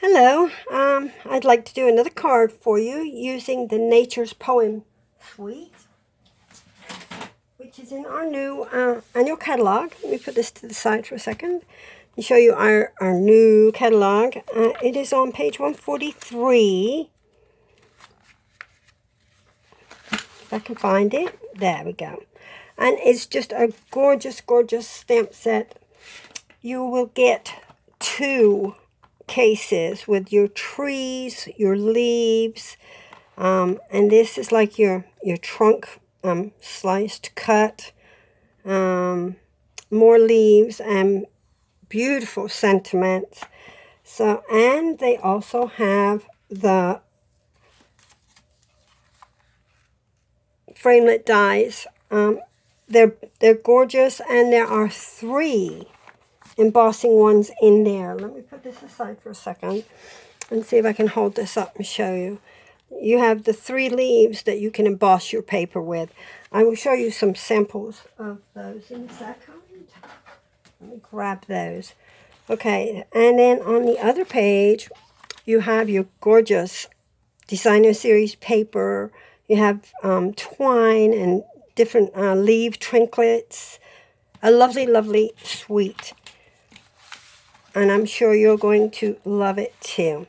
Hello, I'd like to do another card for you using the Nature's Poem Suite, which is in our new annual catalog. Let me put this to the side for a second and show you our new catalog. It is on page 143. If I can find it. There we go. And it's just a gorgeous, gorgeous stamp set. You will get 2 cases with your trees, your leaves, and this is like your trunk sliced, cut, more leaves and beautiful sentiments. So, and they also have the framelit dies. They're gorgeous, and there are 3 embossing ones in there. Let me put this aside for a second and see if I can hold this up and show you. You have the 3 leaves that you can emboss your paper with. I will show you some samples of those in a second. Let me grab those. Okay, and then on the other page, you have your gorgeous designer series paper. You have twine and different leaf trinkets. A lovely, lovely suite. And I'm sure you're going to love it too.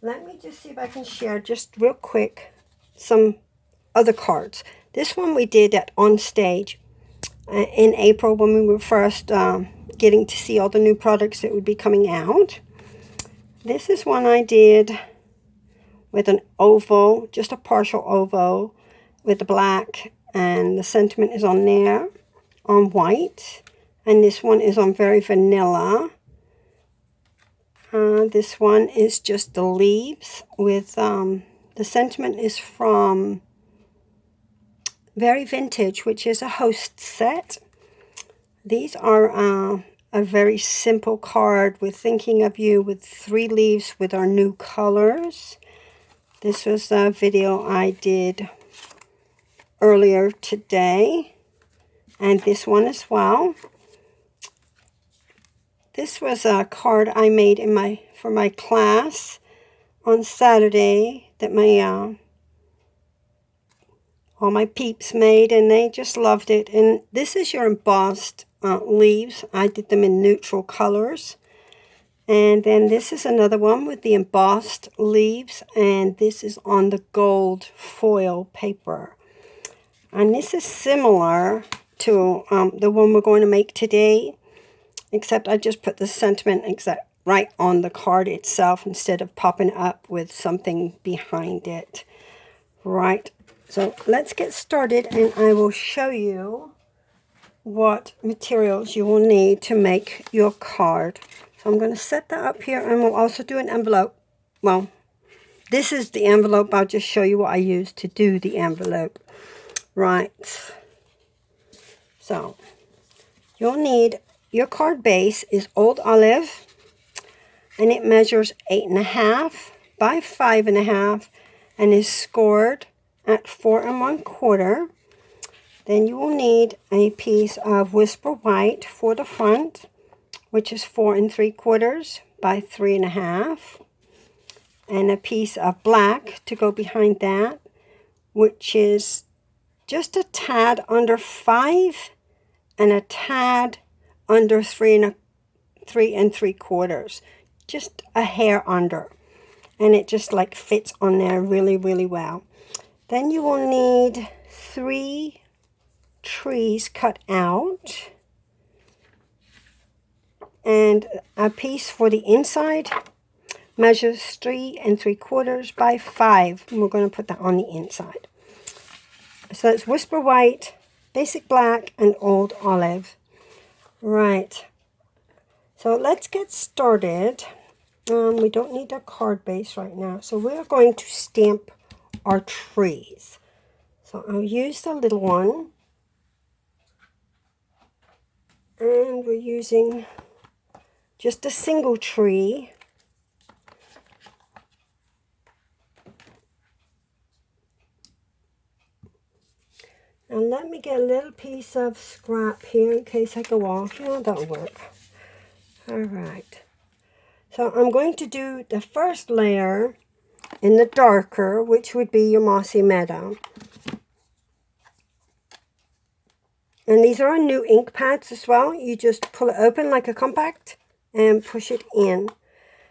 Let me just see if I can share just real quick some other cards. This one we did at On Stage in April when we were first getting to see all the new products that would be coming out. This is one I did with an oval, just a partial oval with the black, and the sentiment is on there on white. And this one is on very vanilla. This one is just the leaves with the sentiment is from Very Vintage, which is a host set. These are a very simple card with Thinking of You with 3 leaves with our new colors. This was a video I did earlier today, and this one as well. This was a card I made for my class on Saturday that all my peeps made, and they just loved it. And this is your embossed leaves. I did them in neutral colors. And then this is another one with the embossed leaves, and this is on the gold foil paper. And this is similar to the one we're going to make today, except I just put the sentiment right on the card itself instead of popping up with something behind it. Right, so let's get started, and I will show you what materials you will need to make your card. So I'm going to set that up here, and we'll also do an envelope. Well, this is the envelope. I'll just show you what I used to do the envelope. Right. So you'll need, your card base is Old Olive, and it measures 8.5 by 5.5 and is scored at 4 1/4. Then you will need a piece of Whisper White for the front, which is 4 3/4 by 3.5, and a piece of black to go behind that, which is just a tad under 5 and a tad under 3 3/4, just a hair under, and it just like fits on there really, really well. Then you will need 3 trees cut out, and a piece for the inside measures 3 3/4 by 5, and we're going to put that on the inside. So that's Whisper White, Basic Black, and Old Olive. Right, so let's get started. We don't need a card base right now, so we're going to stamp our trees. So I'll use the little one, and we're using just a single tree. Now let me get a little piece of scrap here in case I go off. Yeah, that'll work. All right. So I'm going to do the first layer in the darker, which would be your Mossy Meadow. And these are new ink pads as well. You just pull it open like a compact and push it in.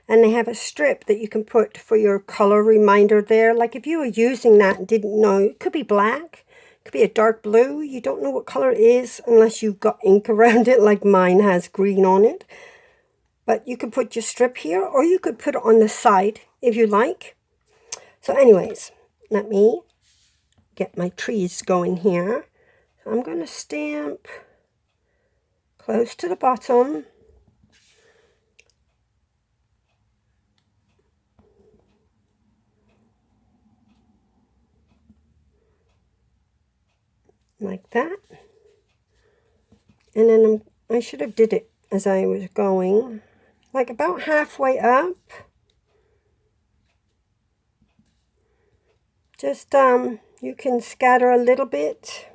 And they have a strip that you can put for your color reminder there. Like if you were using that and didn't know, it could be black, it could be a dark blue. You don't know what color it is unless you've got ink around it, like mine has green on it. But you could put your strip here, or you could put it on the side if you like. So anyways, let me get my trees going here. So I'm going to stamp close to the bottom. Like that. And then I should have did it as I was going, like about halfway up. Just you can scatter a little bit,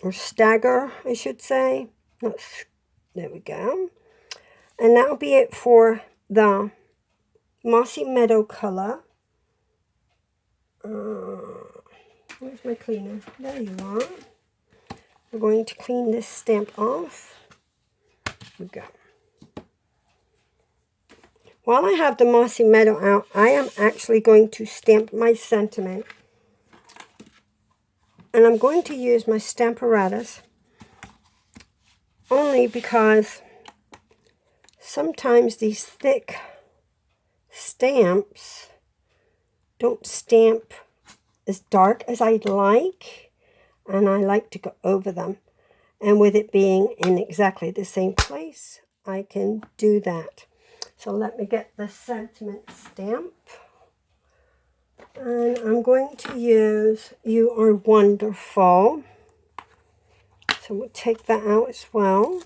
or stagger I should say. There we go. And that'll be it for the Mossy Meadow color. Where's my cleaner? There you are. We're going to clean this stamp off. There we go. While I have the Mossy Meadow out, I am actually going to stamp my sentiment. And I'm going to use my Stamparatus only because sometimes these thick stamps don't stamp as dark as I'd like, and I like to go over them. And with it being in exactly the same place, I can do that. So let me get the sentiment stamp. And I'm going to use You Are Wonderful. So we'll take that out as well.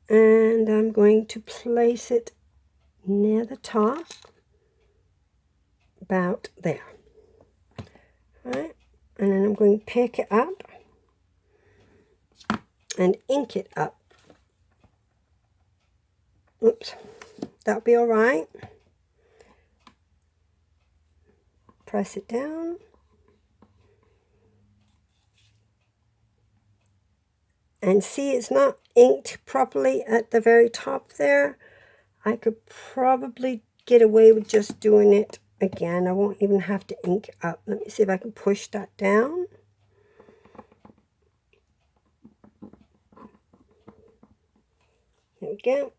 And I'm going to place it near the top. About there. Right? And then I'm going to pick it up and ink it up. Oops. That'll be alright. Press it down. And see, it's not inked properly at the very top there. I could probably get away with just doing it again. I won't even have to ink it up. Let me see if I can push that down. There we go.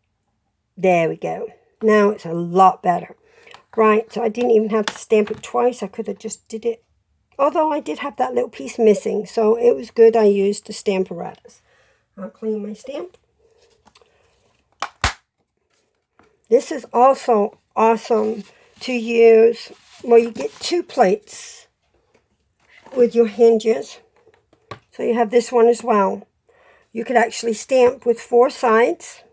There we go. Now it's a lot better. Right, so I didn't even have to stamp it twice. I could have just did it. Although I did have that little piece missing, so it was good I used the Stamparatus. I'll clean my stamp. This is also awesome to use. Well, you get 2 plates with your hinges. So you have this one as well. You could actually stamp with 4 sides.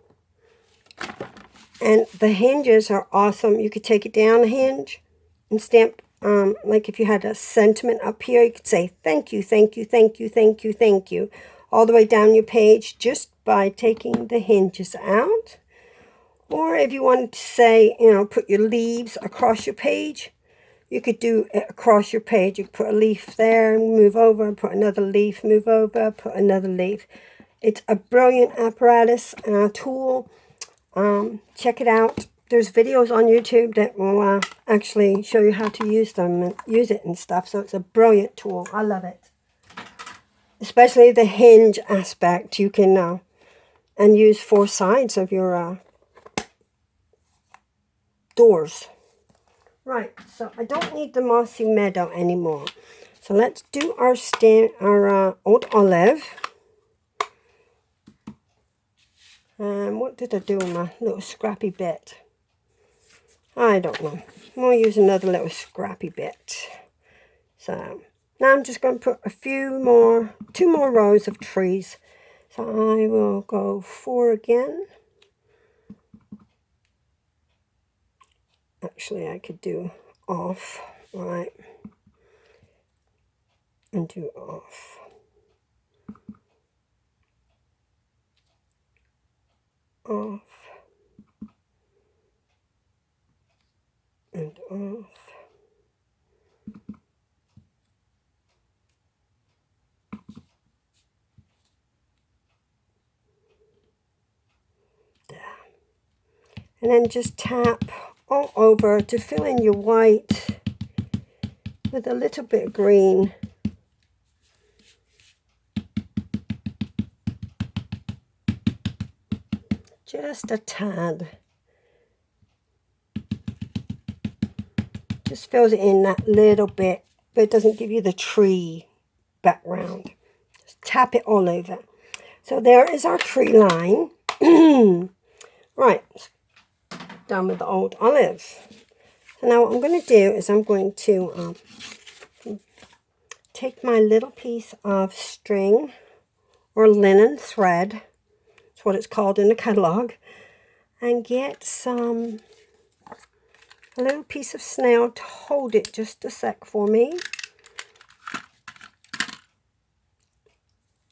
And the hinges are awesome. You could take it down a hinge and stamp, like if you had a sentiment up here, you could say, thank you, thank you, thank you, thank you, thank you, all the way down your page just by taking the hinges out. Or if you wanted to say, you know, put your leaves across your page, you could do it across your page. You could put a leaf there, move over, put another leaf, move over, put another leaf. It's a brilliant apparatus tool. Check it out. There's videos on YouTube that will actually show you how to use them and use it and stuff. So it's a brilliant tool. I love it. Especially the hinge aspect. You can and use 4 sides of your doors. Right, so I don't need the Mossy Meadow anymore. So let's do our Old Olive. And what did I do with my little scrappy bit? I don't know. We'll use another little scrappy bit. So now I'm just going to put 2 more rows of trees. So I will go 4 again. Actually, I could do off, right? And do off. off and off. There. And then just tap all over to fill in your white with a little bit of green. Just a tad. Just fills it in that little bit, but it doesn't give you the tree background. Just tap it all over. So there is our tree line. Right, done with the old olive. So now what I'm going to do is I'm going to take my little piece of string or linen thread, that's what it's called in the catalog, and get a little piece of snail to hold it just a sec for me.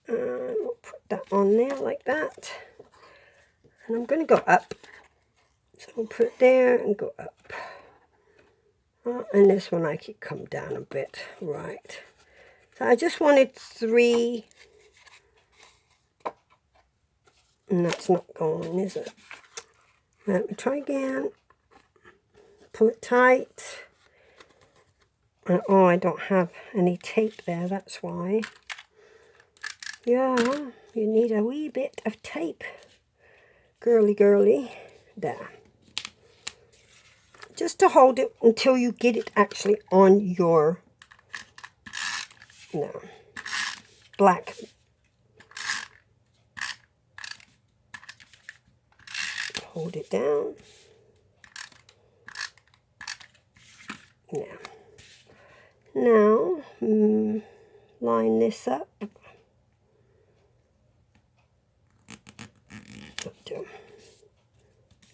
And we'll put that on there like that. And I'm going to go up. So I'll put it there and go up. And this one I could come down a bit. Right. So I just wanted 3. And that's not going, is it? Let me try again. Pull it tight. And, oh, I don't have any tape there, that's why. Yeah, you need a wee bit of tape. Girly, girly. There. Just to hold it until you get it actually on your black. Hold it down. Now, line this up.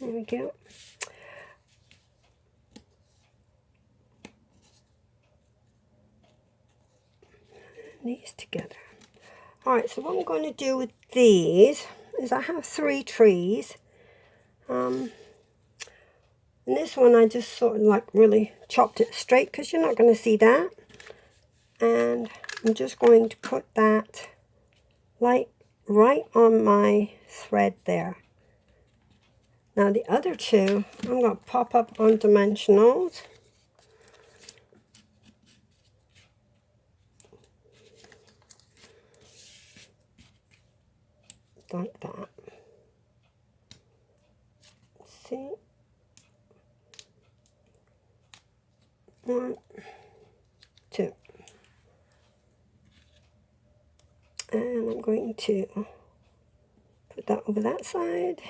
There we go. These together. Alright, so what I'm going to do with these is I have 3 trees. And this one I just sort of like really chopped it straight because you're not going to see that. And I'm just going to put that like right on my thread there. Now the other 2 I'm going to pop up on dimensionals. Like that. See? 1, 2. And I'm going to put that over that side.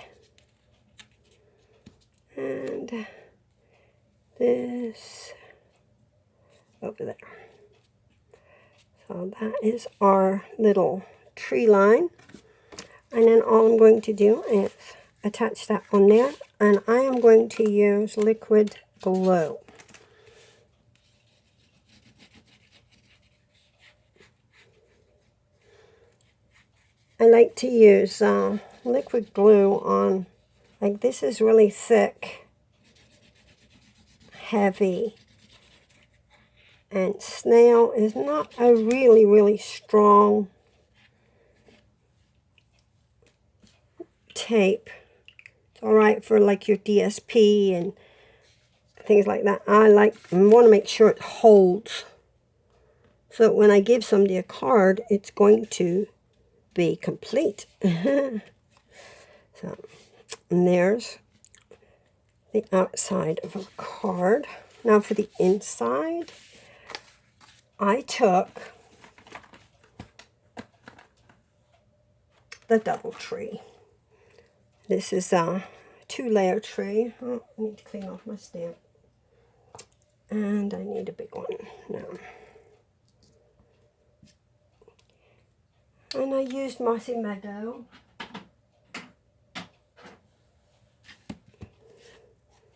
And this over there. So that is our little tree line. And then all I'm going to do is attach that on there. And I am going to use liquid glue. I like to use liquid glue on, like this is really thick, heavy. And snail is not a really strong tape. It's alright for like your DSP and things like that. I want to make sure it holds. So when I give somebody a card, it's going to be complete. So, and there's the outside of a card. Now for the inside, I took the double tree. This is a 2-layer tree. Oh, I need to clean off my stamp. And I need a big one now. And I used Mossy Meadow.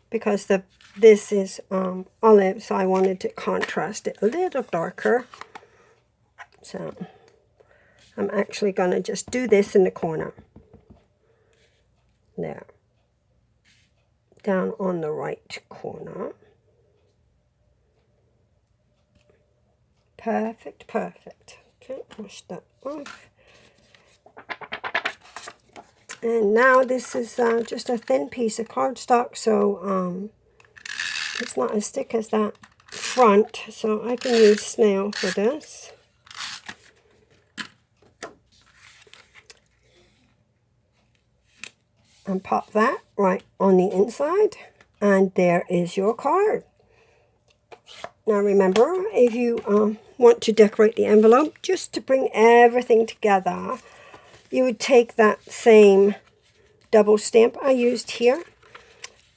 Because this is olive, so I wanted to contrast it a little darker. So I'm actually going to just do this in the corner. there, down on the right corner. Perfect, perfect. Okay, wash that off. And now this is just a thin piece of cardstock, so it's not as thick as that front, so I can use snail for this. And pop that right on the inside, and there is your card. Now remember, if you want to decorate the envelope, just to bring everything together, you would take that same double stamp I used here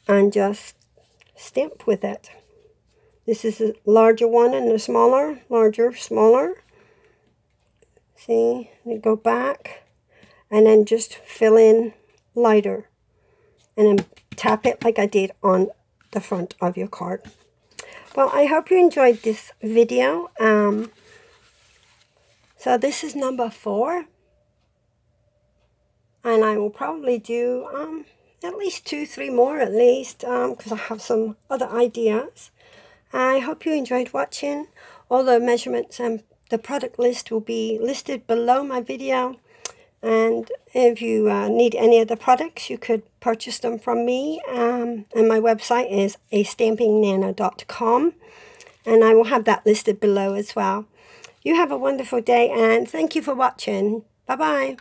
and just stamp with it. This is a larger one and the smaller, larger, smaller. See, you go back and then just fill in lighter and then tap it like I did on the front of your card. Well, I hope you enjoyed this video. So this is number 4. And I will probably do at least 2-3 more at least, because I have some other ideas. I hope you enjoyed watching. All the measurements and the product list will be listed below my video. And if you need any of the products, you could purchase them from me. And my website is astampingnana.com. And I will have that listed below as well. You have a wonderful day, and thank you for watching. Bye-bye.